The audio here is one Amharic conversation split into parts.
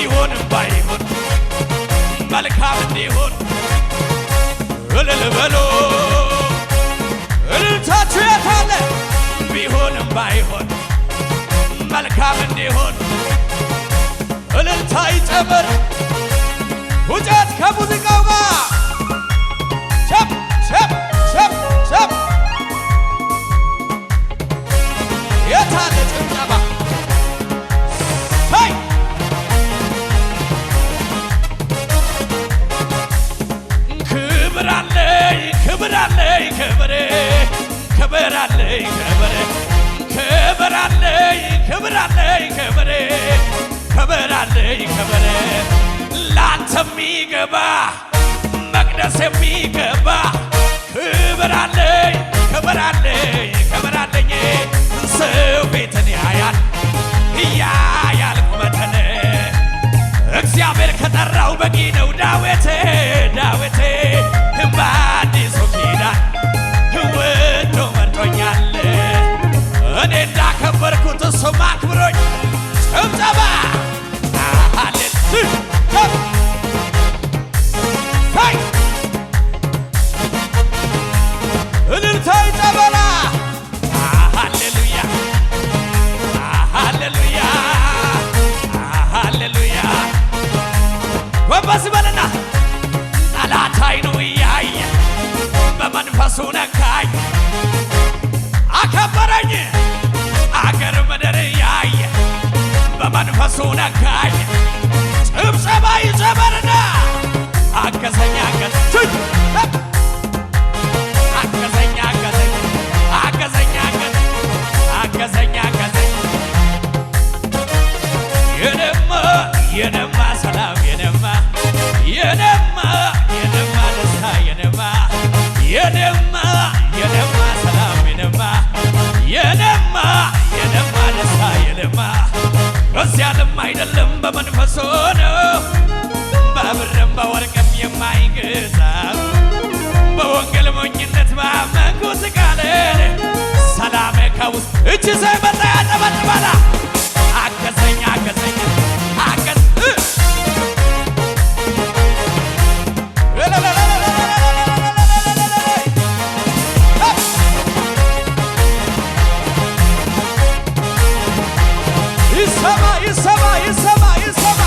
ቢሆንም ባይሆን መልካም እንዲሆን እልል በሉ እልልታችሁ የታለ ቢሆንም ባይሆን መልካም እንዲሆን እልልታ ይጨምር ውጨት ከሙዚቃው ጋር ቸፕ ቸፕ ቸፕ ቸፕ የታለ ጭብጨባ ሄይ ክብር አለኝ ክብር አለኝ ክብር ክብር አለኝ ክብር ክብር አለኝ ክብር አለኝ ክብር ክብር አለኝ ክብር ላንተ የሚገባ መቅደስ የሚገባ ክብር አለኝ ክብር አለኝ ክብር አለኝ ሰው ቤትን ያያል ያያል ቁመትን እግዚአብሔር ከጠራው በቂ ነው ዳዊት ዳዊት በአዲሱ ኪዳን ወዶ መርጦኛል እኔ እንዳከበርኩት እሱም አክብሮኝ ጭብጨባ እልልታ ይጨበላ ሃሌሉያ ሃሌሉያ ሃሌሉያ ጎንበስ በልና ጠላት አይኑ እያየ በመንፈሱ ነካኝ አከበረኝ አገር ምድር እያየ በመንፈሱ ነካኝ ጭብጨባ ይጨመርና አገዘኝ አገዘኝ አገዘኝ አገዘኝ አገዘኝ አገዘኝ አገዘኝ የነማ ሰላም የነማ ደስታ የነማ ሰላም የነማ ደስታ የነማ በዚህ ዓለም አይደለም በመንፈሱ ነው በብርም በወርቅም የማይገዛ በወንጌል ሞኝነት ባመንኩት ቃል ሰላም ከውስጥ እጅ ሳይመጣ ያጠበጥባላ አገዘኝ አገዘኝ አገዝ ይሰማ ይሰማ ይሰማ ይሰማ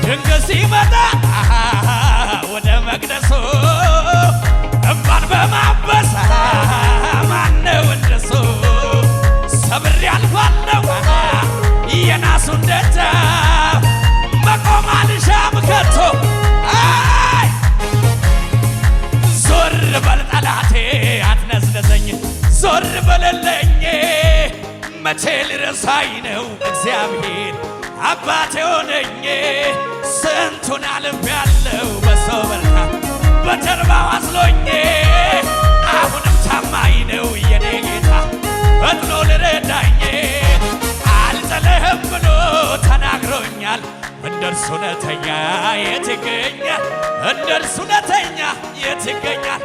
ድንገት ሲመጣ ወደ መቅደሱ እንባን በማበስ ማነው እንደሱ ሰብሬ አልፋለሁ የናሱን ደጃፍ መቆም አልሻም ከቶ ዞር በል ጠላቴ አትነዝነዘኝ ዞር በለለኝ መቼ ልረሳኝ ነው እግዚአብሔር አባቴ ሆነኝ ስንቱን አልፌያለሁ በሰው መልካም በጀርባው አስሎኝ አሁንም ታማኝ ነው የኔ ጌታ ፈጥኖ ልረዳኝ አልጥልህም ብሎ ተናግሮኛል እንደርሱ እውነተኛ የት ይገኛል እንደርሱ እውነተኛ የት ይገኛል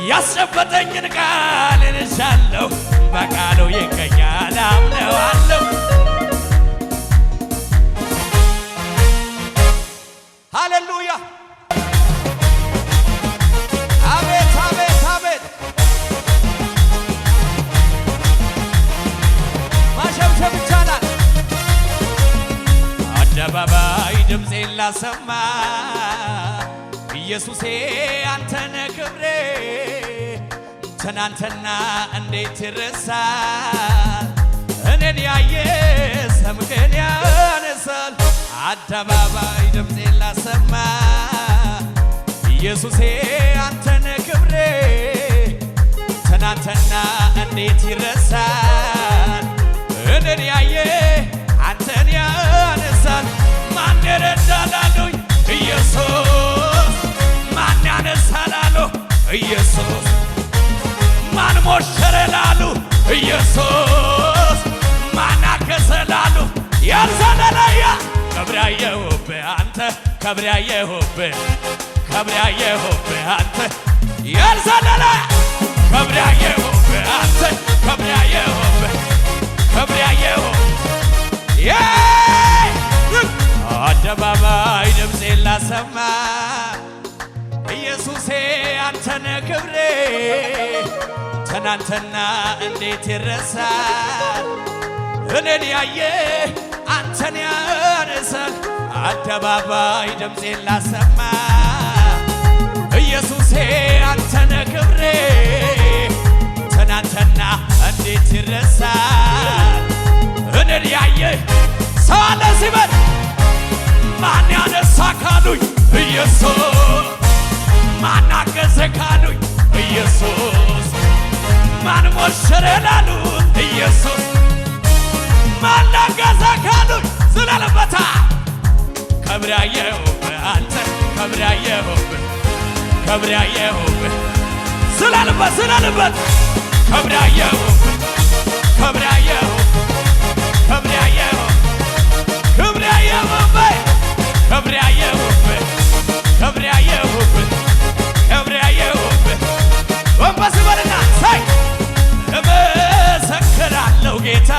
ያስጨበጠኝን ቃል እንሻለሁ በቃሉ ይገኛል አምነዋለሁ ሃሌሉያ አቤት አቤት አቤት ማሸብሸብ ይቻላል አደባባይ ድምፄን ላሰማ ኢየሱሴ አንተነ ክብሬ ትናንትና እንዴት ይረሳል እኔን ያየ ስምህን ያነሳል አደባባይ ድምፄን ላሰማ ኢየሱሴ አንተነ ክብሬ ትናንትና እንዴት ይረሳል እኔን ያየ አንተን ያነሳል ማን ይረዳላሉኝ ኢየሱስ ማን ያነሳላሉ ኢየሱስ ማን ሞሸረላሉ ኢየሱስ ማን አገዘላሉ ያልዘለለያ ከብራየሁብህ አንተ ከብራየሁብህ አንተ ያልዘለለ ላሰማ ኢየሱሴ አንተነ ክብሬ ትናንትና እንዴት ይረሳል እኔን ያየ አንተን ያነሳል አደባባይ ድምፄን ላሰማ ኢየሱሴ አንተነ ክብሬ ትናንትና እንዴት ይረሳል እኔን ያየ ሰው አለ ሲበል ማን ያነሳ ካሉኝ ኢየሱስ ማን አገዘ ካሉኝ ኢየሱስ ማን ሞሸረ ላሉት ኢየሱስ ማን አገዘ ካሉኝ ስለለበታ ከብራየሁብህ አንተ ከብራየሁብህ ስለልበት ከብራየሁብህ ወንበስ በልና ሳይ እመሰክራለሁ ጌታ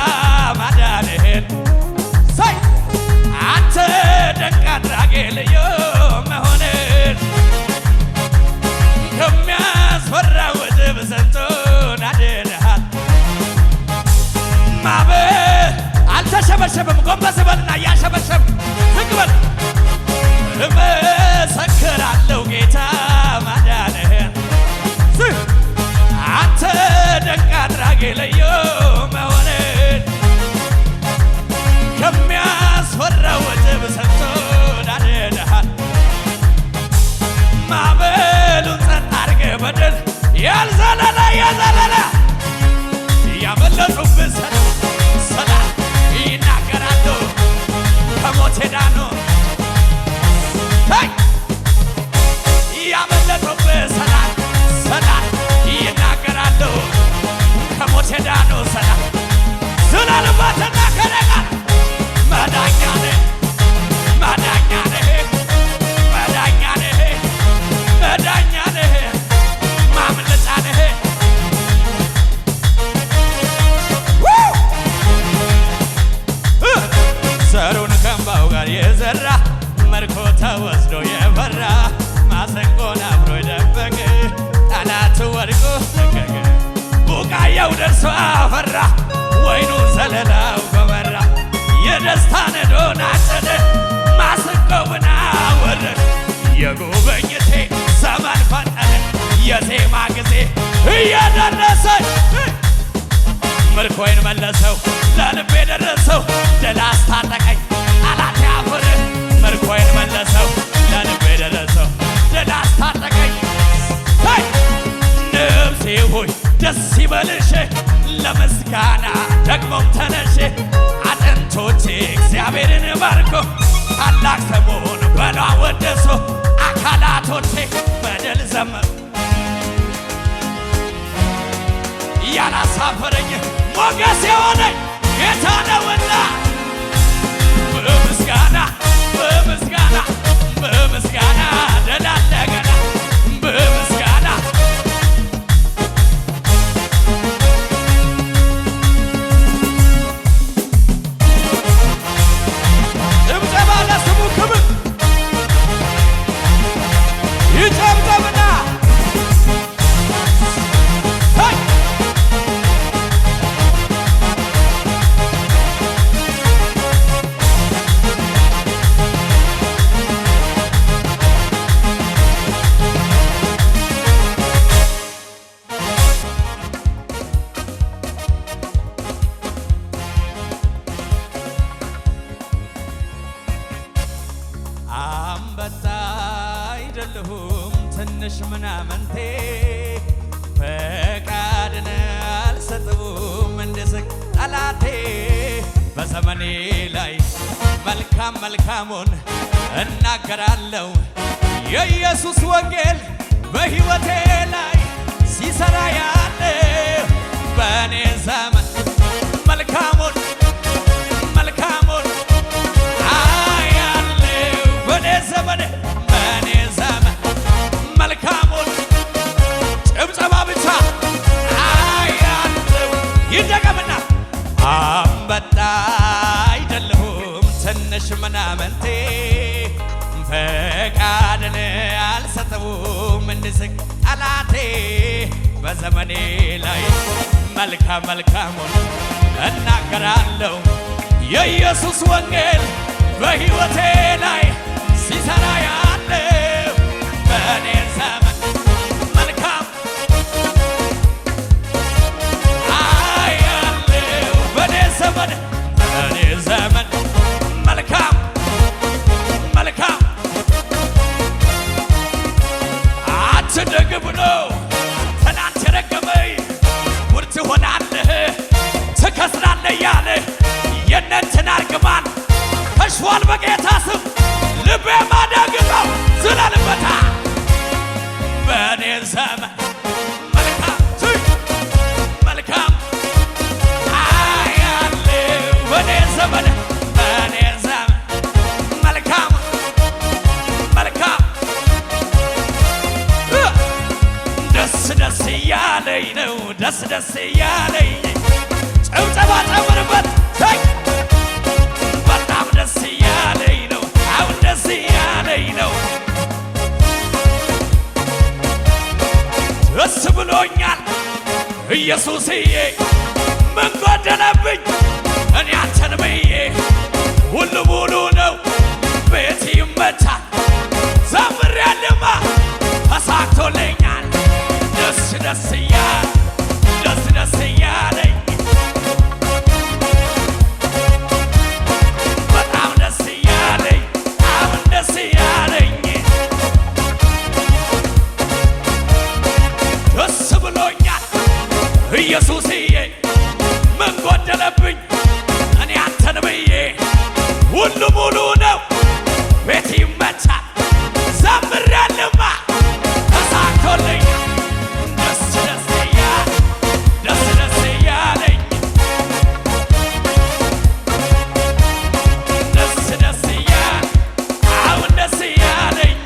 ማዳንህን ሳይ አንተ ድንቅ አድራጊ ልዩ መሆንን ከሚያስፈራው ወጀብ ስንቱን አድነሃል አልተሸበሸብም ጎንበስ በልና እያሸበሸብ ዝቅ በል እመሰክራለሁ ጌታ ማዳንህን አንተ ድንቅ አድራጊ ልዩ መሆንን ከሚያስፈራው ወጀብ ስንቱን አድነሃል ማዕበሉን ጸጥ አድርገህ በድል ያልዘለለ ያመለጡብህ ሰላም ይናገራሉ ከሞት ዳኑ ያመለጡብህ ሰላም ይናገራሉ ከሞት ዳኑ ሰላም ስለልባትና ከነጋ መዳኛ ነህ ማምለጫ ነህ ዘሩን ከእንባው ጋር የዘራ መርኮ ተወስዶ የፈራ ማሰንቆን አብሮ የደበቀ ጠላት ወድቆ ደቀቀ ቡቃያው ደርሶ አፈራ ወይኑ ዘለላው ጎመራ የደስታ ነዶን አጨደ ማሰንቆውን አወረደ የጉብኝቴ ዘመን ፈጠነ የዜማ ጊዜ እየደረሰ ምርኮዬን መለሰው ለልቤ ደረሰው ድል አስታጠቀኝ ጠላቴ አፈረ ምርኮዬን መለሰው ለልቤ ደረሰው ድል አስታጠቀኝ ነፍሴ ሆይ ደስ ይበልሽ ለምስጋና ደግሞም ተነሽ አጥንቶቼ እግዚአብሔርን ባርኮ ታላቅ ስሙን በሏ ወደሶ አካላቶቼ በድል ዘመሩ ያላሳፈረኝ ሞገስ የሆነኝ ጌታ ነውና በምስጋና ድል አለ ገና በምስጋና ጭብጨባ ለስሙ ክብር ይጨብጨብና አንበጣ አይደለሁም ትንሽ ምናምንቴ ፈቃድን አልሰጠውም እንድስቅ ጠላቴ በዘመኔ ላይ መልካሙን እናገራለሁ የኢየሱስ ወንጌል በሕይወቴ ላይ ሲሰራ ያለ በእኔ ዘመን መልካሙን በእኔ ዘመን መልካሙን ጭብጨባ ብቻ አያለው ይደገምና አንበጣ አይደለሁም ትንሽ ምናምንቴ ፈቃድን አልሰጠውም እንድስቅ ጠላቴ በዘመኔ ላይ መልካም መልካሙን እናገራለሁ። የኢየሱስ ወንጌል በሕይወቴ ላይ ሲሰራ ያለው በእኔ ዘመን መልካም አያለው። በእኔ ዘመን መልካም መልካም አትደግ ብሎ ትናንት የረገመኝ ውድ ትሆናለህ ትከስራለህ ያለ የእነንትና እርግማን ተሽፏል በጌታ ስም። ልቤ ማዳግጠው ዝለልበታ በእኔ ዘመን መልካም መልካም አያለው። በእኔ ዘመን መልካም መልካም ደስ ደስ እያለኝ ነው ደስ ደስ እያለኝ ጭብጨባ ጨምርበት በጣም ደስ እያለኝ ነው አሁን ደስ እያለኝ ነው ደስ ብሎኛል ኢየሱስዬ ምን ጎደለብኝ እኔ አንተን ብዬ ሁሉ ሙሉ ነው ቤት ይመቻል ዘምሬያለሁማ ተሳክቶልኛል ደስ ደስ እያለኝ ደስ ደስ እያለኝ በጣም ደስ እያለኝ አሁን ደስ እያለኝ ደስ ብሎኛል ኢየሱስዬ ምን ጎደለብኝ እኔ አንተን ብዬ ሁሉ ሙሉ ነው ቤት ይመቻል ዘምሬያለሁማ ተሳክቶልኛል ደስ ደስ እያለኝ ደስ ደስ እያለኝ አሁን ደስ እያለኝ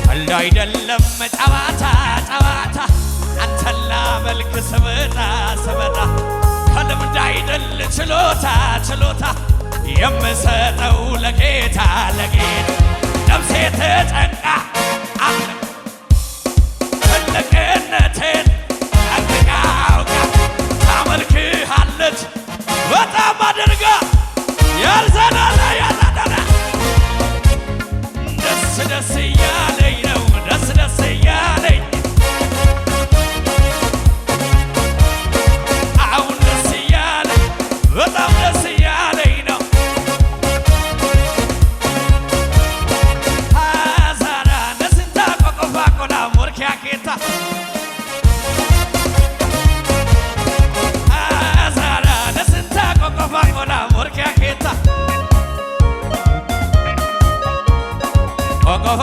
ቀልድ አይደለም ጨዋታ ጨዋታ አንተን ላመልክ ስመጣ ከልምድ አይደል ችሎታ ችሎታ የምሰጠው ለጌታ ነፍሴ ተጨንቃ ትልቅነቴን ጠንቅቃ አውቃ ታመልክሃለች በጣም አድርጋ ያልዘለለ ደስ ደስ እያለኝ ነው ደስ ደስ እያለኝ አሁን ደስ እያለኝ በጣም ደስ እያለኝ ነው አዛራ ነስንታ ቆቆፋ ቆላ ሞርኪያ ኬታ አዛራ ነስንታ ቆቆፋ ቆላ ሞርኪያ ኬታ ቆቆፋ